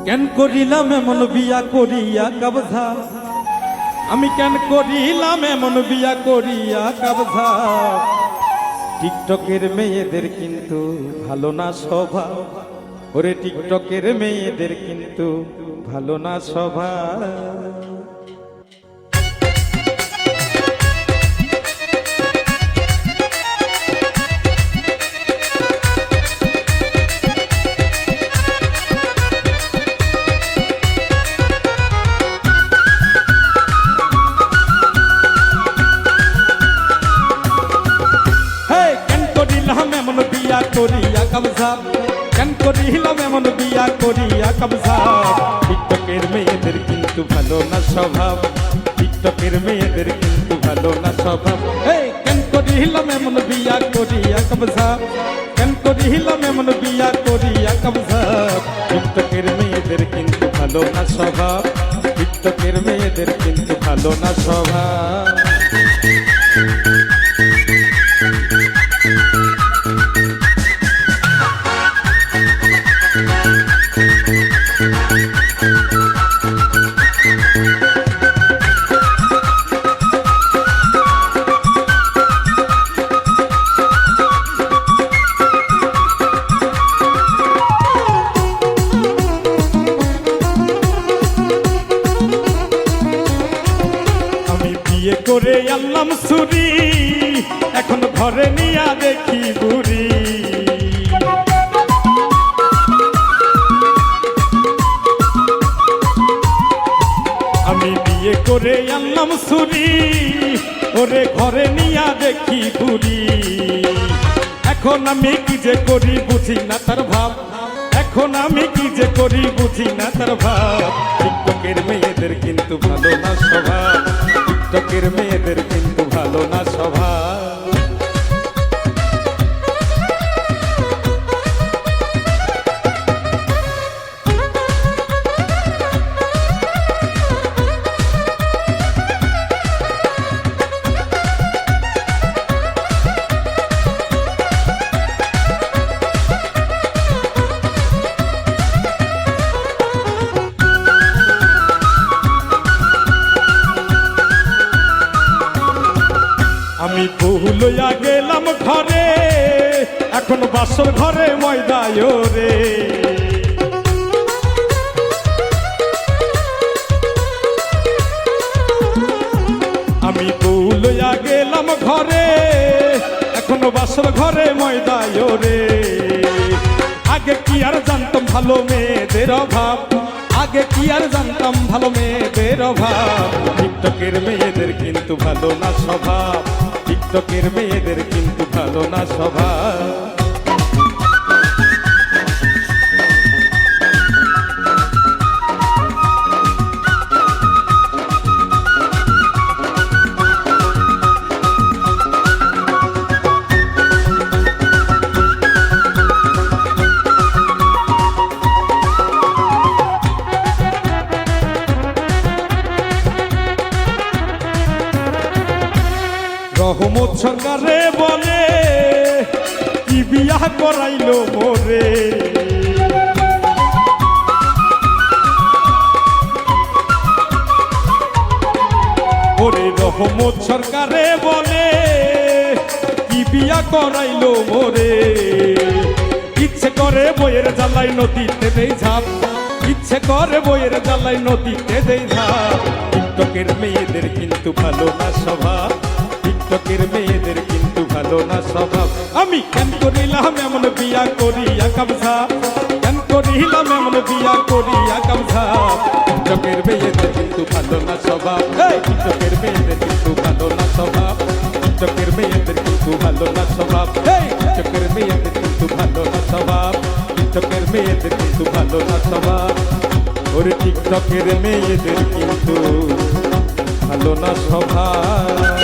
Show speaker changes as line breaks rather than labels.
কেন করিলাম এমন বিয়া করিয়া কবজা, আমি কেন করিলাম এমন বিয়া করিয়া কবজা। টিকটকের মেয়েদের কিন্তু ভালো না স্বভাব, ওরে টিকটকের মেয়েদের কিন্তু ভালো না স্বভাব। করিয়া কবজা, কেন করিলাম এমন বিয়া করিয়া কবজা। টিকটকের মেয়েদের কিন্তু ভালো না স্বভাব, টিকটকের মেয়েদের কিন্তু ভালো না স্বভাব। কেন করিলাম এমন বিয়া করিয়া কবজা, কেন করিলাম এমন বিয়া করিয়া কবজা। টিকটকের মেয়েদের কিন্তু ভালো না স্বভাব, টিকটকের মেয়েদের কিন্তু ভালো না স্বভাব। বিয়ে করে আনলাম ছুরি, এখন ঘরে নিয়া দেখি বুড়ি। আমি বিয়ে করে আনলাম ছুরি, ওরে ঘরে নিয়া দেখি বুড়ি। এখন আমি কি যে করি বুঝি না তার ভাব, এখন আমি কি যে করি বুঝি না তার ভাব। টিকটকের মেয়েদের কিন্তু ভালো না স্বভাব, টিকটকের মেয়েদের কিন্তু ভালো না স্বভাব। আমি বহু লইয়া গেলাম ঘরে, এখন বাসর ঘরে ময়দায় রে। আমি বহু লইয়া গেলাম ঘরে, এখন বাসর ঘরে ময়দায় রে। আগে কি আর জানতাম ভালো মেয়েদের অভাব, আগে কি আর জানতাম ভালো মেয়েদের অভাব। টিকটকের মেয়েদের কিন্তু ভালো না স্বভাব, টিকটকের মেয়েদের কিন্তু ভালো না স্বভাব। রহমত সরকারে বলে কি বিয়া করাইলো মোরে। ওরে রহমত সরকারে বলে কি বিয়া করাইলো মোরে। ইচ্ছে করে বইয়ের জ্বালাই নদীতে দেই ঝাঁপ, ইচ্ছে করে বইয়ের জ্বালাই নদীতে দেই ঝাঁপ। টিকটকের মেয়েদের কিন্তু ভালো না স্বভাব, টিকটকের মেয়েদের কিন্তু ভালো না স্বভাব। আমি কেন করিলাম এমন বিয়া করিয়া কবজা, কেন করিলাম এমন বিয়া করিয়া কবজা। টিকটকের মেয়েদের কিন্তু ভালো না স্বভাব, টিকটকের মেয়েদের কিন্তু ভালো না স্বভাব, টিকটকের মেয়েদের কিন্তু ভালো না স্বভাব, টিকটকের মেয়েদের কিন্তু ভালো না স্বভাব, টিকটকের মেয়েদের কিন্তু ভালো না স্বভাব। ওরে টিকটকের মেয়েদের কিন্তু ভালো না স্বভাব।